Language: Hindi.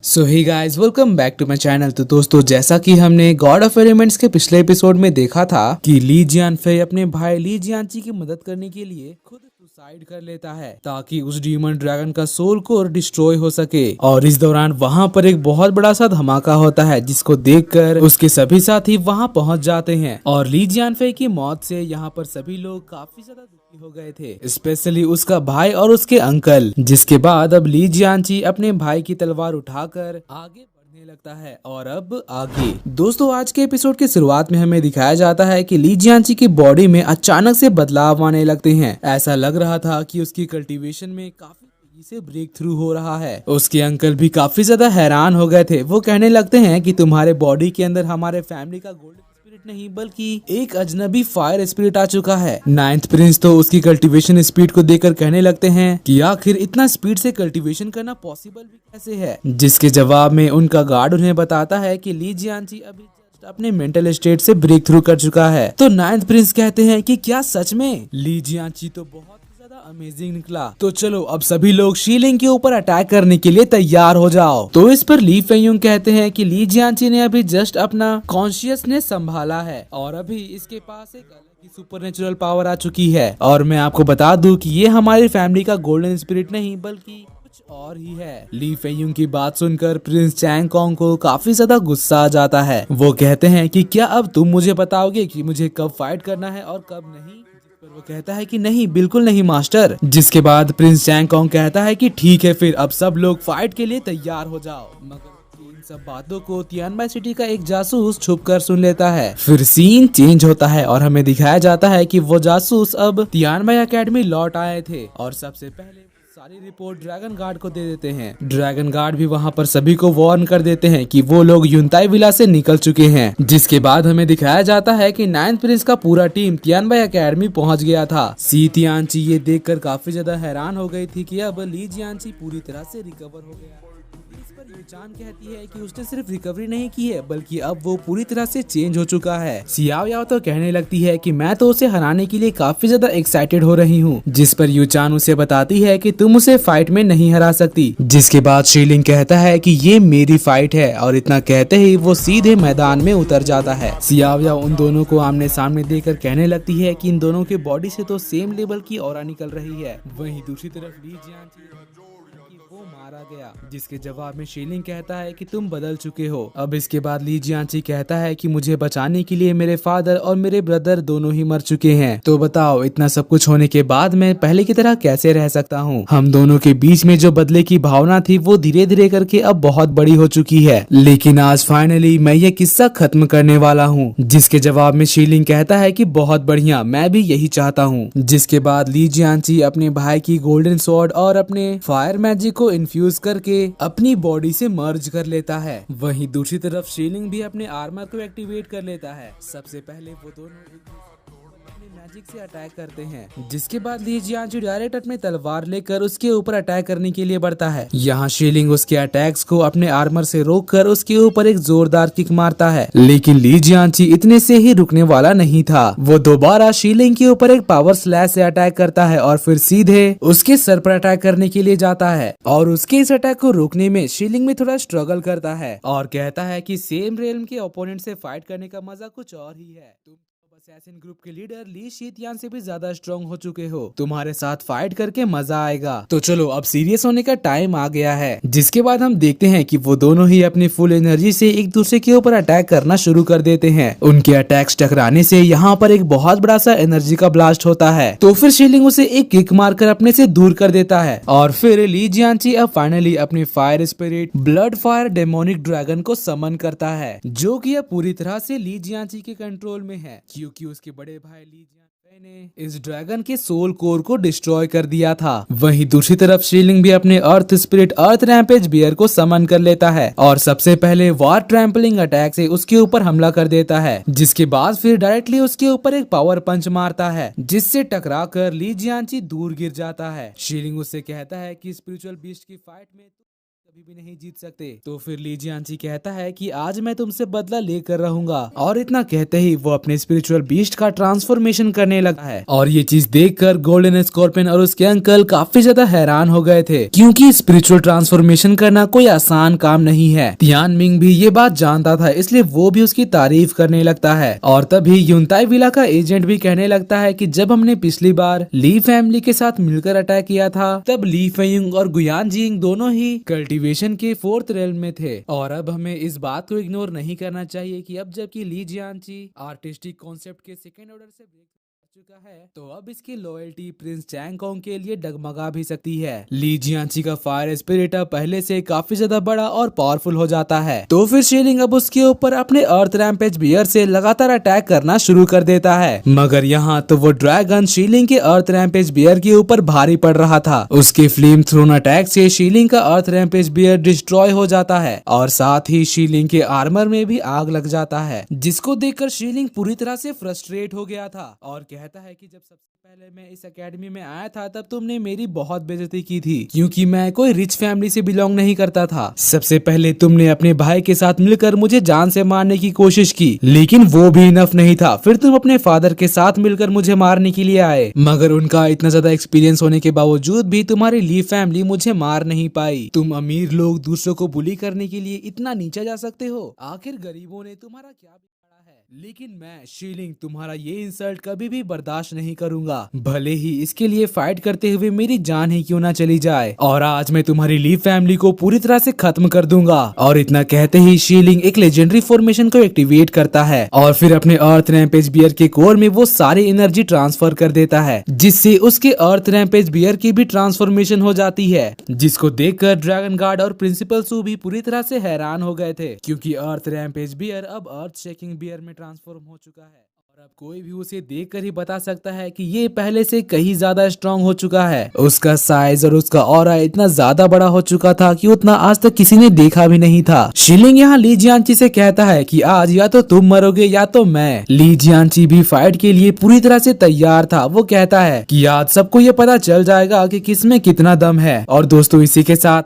So hey guys, welcome back to my channel. तो दोस्तों, जैसा कि हमने गॉड ऑफ एलिमेंट्स के पिछले एपिसोड में देखा था कि ली जियानफे अपने भाई ली जियानची की मदद करने के लिए खुद सुसाइड कर लेता है ताकि उस डीमन ड्रैगन का सोल कोर डिस्ट्रॉय हो सके। और इस दौरान वहां पर एक बहुत बड़ा सा धमाका होता है जिसको देखकर उसके सभी साथी वहां पहुंच जाते हैं। और ली जियानफे की मौत से यहाँ पर सभी लोग काफी ज्यादा दुखी हो गए थे, स्पेशली उसका भाई और उसके अंकल। जिसके बाद अब ली जियानची अपने भाई की तलवार उठाकर आगे बढ़ने लगता है। और अब आगे दोस्तों, आज के एपिसोड की शुरुआत में हमें दिखाया जाता है कि ली जियानची की बॉडी में अचानक से बदलाव आने लगते हैं। ऐसा लग रहा था कि उसकी कल्टीवेशन में काफी तेजी से ब्रेक थ्रू हो रहा है। उसके अंकल भी काफी ज्यादा हैरान हो गए थे। वो कहने लगते हैं कि तुम्हारे बॉडी के अंदर हमारे फैमिली का गोल्डन स्पिरिट नहीं बल्कि एक अजनबी फायर स्पिरिट आ चुका है। नाइन्थ प्रिंस तो उसकी कल्टीवेशन स्पीड को देखकर कहने लगते हैं कि आखिर इतना स्पीड से कल्टीवेशन करना पॉसिबल भी कैसे है। जिसके जवाब में उनका गार्ड उन्हें बताता है कि ली जियानची अभी जस्ट अपने मेंटल स्टेट से ब्रेक थ्रू कर चुका है। तो नाइन्थ प्रिंस कहते हैं कि क्या सच में? ली जियानची तो बहुत अमेजिंग निकला। तो चलो अब सभी लोग शीलिंग के ऊपर अटैक करने के लिए तैयार हो जाओ। तो इस पर ली फेंगयुंग कहते हैं कि ली जियानची ने अभी जस्ट अपना कॉन्शियसनेस संभाला है और अभी इसके पास एक अलग ही सुपरनेचुरल पावर आ चुकी है। और मैं आपको बता दूं कि ये हमारी फैमिली का गोल्डन स्पिरिट नहीं बल्कि कुछ और ही है। ली फेंगयुंग की बात सुनकर प्रिंस चैंग कॉन्ग को काफी ज्यादा गुस्सा आ जाता है। वो कहते हैं कि क्या अब तुम मुझे बताओगे कि मुझे कब फाइट करना है और कब नहीं? वो कहता है कि नहीं, बिल्कुल नहीं मास्टर। जिसके बाद प्रिंस चैंग कॉन्ग कहता है कि ठीक है, फिर अब सब लोग फाइट के लिए तैयार हो जाओ। मगर इन सब बातों को तियानबाई सिटी का एक जासूस छुपकर सुन लेता है। फिर सीन चेंज होता है और हमें दिखाया जाता है कि वो जासूस अब तियानबाई एकेडमी लौट आए थे और सबसे पहले सारी रिपोर्ट ड्रैगन गार्ड को दे देते हैं। ड्रैगन गार्ड भी वहां पर सभी को वार्न कर देते हैं कि वो लोग युनताई विला से निकल चुके हैं। जिसके बाद हमें दिखाया जाता है कि नाइन्थ प्रिंस का पूरा टीम तियानबाई एकेडमी पहुंच गया था। सी तियानची ये देखकर काफी ज्यादा हैरान हो गई थी कि अब ली जियानची पूरी तरह से रिकवर हो गया। इस पर यूचान कहती है कि उसने सिर्फ रिकवरी नहीं की है बल्कि अब वो पूरी तरह से चेंज हो चुका है। सियाओ याओ तो कहने लगती है कि मैं तो उसे हराने के लिए काफी ज्यादा एक्साइटेड हो रही हूँ। जिस पर यूचान उसे बताती है कि तुम उसे फाइट में नहीं हरा सकती। जिसके बाद शीलिंग कहता है कि ये मेरी फाइट है और इतना कहते ही वो सीधे मैदान में उतर जाता है। सियाओ याओ उन दोनों को आमने सामने देखकर कहने लगती है कि इन दोनों के बॉडी से तो सेम लेवल की ऑरा निकल रही है। वहीं दूसरी तरफ ली जियानची वो मारा गया। जिसके जवाब में शीलिंग कहता है कि तुम बदल चुके हो। अब इसके बाद ली जियानची कहता है कि मुझे बचाने के लिए मेरे फादर और मेरे ब्रदर दोनों ही मर चुके हैं। तो बताओ, इतना सब कुछ होने के बाद मैं पहले की तरह कैसे रह सकता हूँ? हम दोनों के बीच में जो बदले की भावना थी वो धीरे धीरे करके अब बहुत बड़ी हो चुकी है, लेकिन आज फाइनली मैं ये किस्सा खत्म करने वाला हूँ। जिसके जवाब में शीलिंग कहता है कि बहुत बढ़िया, मैं भी यही चाहता हूँ। जिसके बाद ली जियानची अपने भाई की गोल्डन स्वॉर्ड और अपने फायर मैजिक को इन्फ्यूज करके अपनी बॉडी से मर्ज कर लेता है। वहीं दूसरी तरफ शीलिंग भी अपने आर्मर को एक्टिवेट कर लेता है। सबसे पहले वो दोनों अपने मैजिक से अटैक करते हैं। जिसके बाद ली जियानची डायरेक्ट अपनी तलवार लेकर उसके ऊपर अटैक करने के लिए बढ़ता है। यहाँ शीलिंग उसके अटैक्स को अपने आर्मर से रोककर उसके ऊपर एक जोरदार किक मारता है, लेकिन ली जियानची इतने से ही रुकने वाला नहीं था। वो दोबारा शीलिंग के ऊपर एक पावर स्लैश से अटैक करता है और फिर सीधे उसके सर पर अटैक करने के लिए जाता है। और उसके इस अटैक को रोकने में शीलिंग में थोड़ा स्ट्रगल करता है और कहता है कि सेम रेलम के ओपोनेंट से फाइट करने का मजा कुछ और ही है। असैसिन ग्रुप के लीडर ली शीतियान से भी ज्यादा स्ट्रॉन्ग हो चुके हो, तुम्हारे साथ फाइट करके मजा आएगा। तो चलो अब सीरियस होने का टाइम आ गया है। जिसके बाद हम देखते हैं कि वो दोनों ही अपनी फुल एनर्जी से एक दूसरे के ऊपर अटैक करना शुरू कर देते हैं। उनके अटैक्स टकराने से यहाँ पर एक बहुत बड़ा सा एनर्जी का ब्लास्ट होता है। तो फिर शीलिंग उसे एक किक मारकर अपने से दूर कर देता है और फिर ली जियानची अब फाइनली अपनी fire spirit blood fire demonic dragon को समन करता है, जो कि अब पूरी तरह से ली जियानची के कंट्रोल में है, क्योंकि उसके बड़े भाई ली जियानफे ने इस ड्रैगन के सोल कोर को डिस्ट्रॉय कर दिया था। वहीं दूसरी तरफ शीलिंग भी अपने अर्थ स्पिरिट अर्थ रैम्पेज बियर को समन कर लेता है और सबसे पहले वार ट्रैम्पलिंग अटैक से उसके ऊपर हमला कर देता है। जिसके बाद फिर डायरेक्टली उसके ऊपर एक पावर पंच मारता है, जिससे टकरा कर ली जियानची दूर गिर जाता है। शीलिंग उससे कहता है कि स्पिरिचुअल बीस्ट की फाइट में कभी भी नहीं जीत सकते। तो फिर ली जियानची कहता है कि आज मैं तुमसे बदला लेकर रहूंगा, और इतना कहते ही वो अपने स्पिरिचुअल बीस्ट का ट्रांसफॉर्मेशन करने लगा है। और ये चीज देखकर गोल्डन स्कॉर्पियन और उसके अंकल काफी ज्यादा हैरान हो गए थे, क्योंकि स्पिरिचुअल ट्रांसफॉर्मेशन करना कोई आसान काम नहीं है। तियान मिंग भी ये बात जानता था, इसलिए वो भी उसकी तारीफ करने लगता है। और तभी युनताई विला का एजेंट भी कहने लगता है कि जब हमने पिछली बार ली फैमिली के साथ मिलकर अटैक किया था, तब ली फेयुंग और गुयान जिंग दोनों ही कल्टीवेशन के 4th रेल्म में थे। और अब हमें इस बात को इग्नोर नहीं करना चाहिए कि अब जबकि ली जियानची आर्टिस्टिक कॉन्सेप्ट के सेकेंड ऑर्डर से ब्रेक चुका है, तो अब इसकी लॉयल्टी प्रिंस चैंगकोंग के लिए डगमगा भी सकती है। ली जियानची का फायर स्पिरिट अब पहले से काफी ज्यादा बड़ा और पावरफुल हो जाता है। तो फिर शीलिंग अब उसके ऊपर अपने अर्थ रैम्पेज बियर से लगातार अटैक करना शुरू कर देता है। मगर यहाँ तो वो ड्रैगन शीलिंग के अर्थ रैम्पेज बियर के ऊपर भारी पड़ रहा था। उसके फ्लेम थ्रोन अटैक से शीलिंग का अर्थ रैम्पेज बियर डिस्ट्रॉय हो जाता है, और साथ ही शीलिंग के आर्मर में भी आग लग जाता है, जिसको देखकर शीलिंग पूरी तरह से फ्रस्ट्रेट हो गया था और कहता है कि जब सबसे पहले मैं इस एकेडमी में आया था तब तुमने मेरी बहुत बेइज्जती की थी, क्योंकि मैं कोई रिच फैमिली से बिलोंग नहीं करता था। सबसे पहले तुमने अपने भाई के साथ मिलकर मुझे जान से मारने की कोशिश की, लेकिन वो भी इनफ नहीं था। फिर तुम अपने फादर के साथ मिलकर मुझे मारने के लिए आए, मगर उनका इतना ज्यादा एक्सपीरियंस होने के बावजूद भी तुम्हारी ली फैमिली मुझे मार नहीं पाई। तुम अमीर लोग दूसरों को बुली करने के लिए इतना नीचे जा सकते हो? आखिर गरीबों ने तुम्हारा क्या बिगाड़ा है? लेकिन मैं शीलिंग तुम्हारा ये इंसल्ट कभी भी बर्दाश्त नहीं करूंगा, भले ही इसके लिए फाइट करते हुए मेरी जान ही क्यों ना चली जाए। और आज मैं तुम्हारी ली फैमिली को पूरी तरह से खत्म कर दूंगा। और इतना कहते ही शीलिंग एक लेजेंडरी फॉर्मेशन को एक्टिवेट करता है, और फिर अपने अर्थ रैम्पेज बियर के कोर में वो सारी एनर्जी ट्रांसफर कर देता है, जिससे उसके अर्थ रैम्पेज बियर की भी ट्रांसफॉर्मेशन हो जाती है। जिसको देखकर ड्रैगन गार्ड और प्रिंसिपल सू भी पूरी तरह से हैरान हो गए थे, क्योंकि अर्थ रैम्पेज बियर अब अर्थ शेकिंग बियर में ट्रांसफॉर्म हो चुका है। और अब कोई भी उसे देखकर ही बता सकता है कि ये पहले से कहीं ज्यादा स्ट्रांग हो चुका है। उसका साइज और उसका ऑरा इतना ज्यादा बड़ा हो चुका था कि उतना आज तक किसी ने देखा भी नहीं था। शीलिंग यहाँ ली जियानची से कहता है कि आज या तो तुम मरोगे या तो मैं। ली जियानची भी फाइट के लिए पूरी तरह से तैयार था। वो कहता है कि आज सबको ये पता चल जाएगा कि किसमें कितना दम है। और दोस्तों, इसी के साथ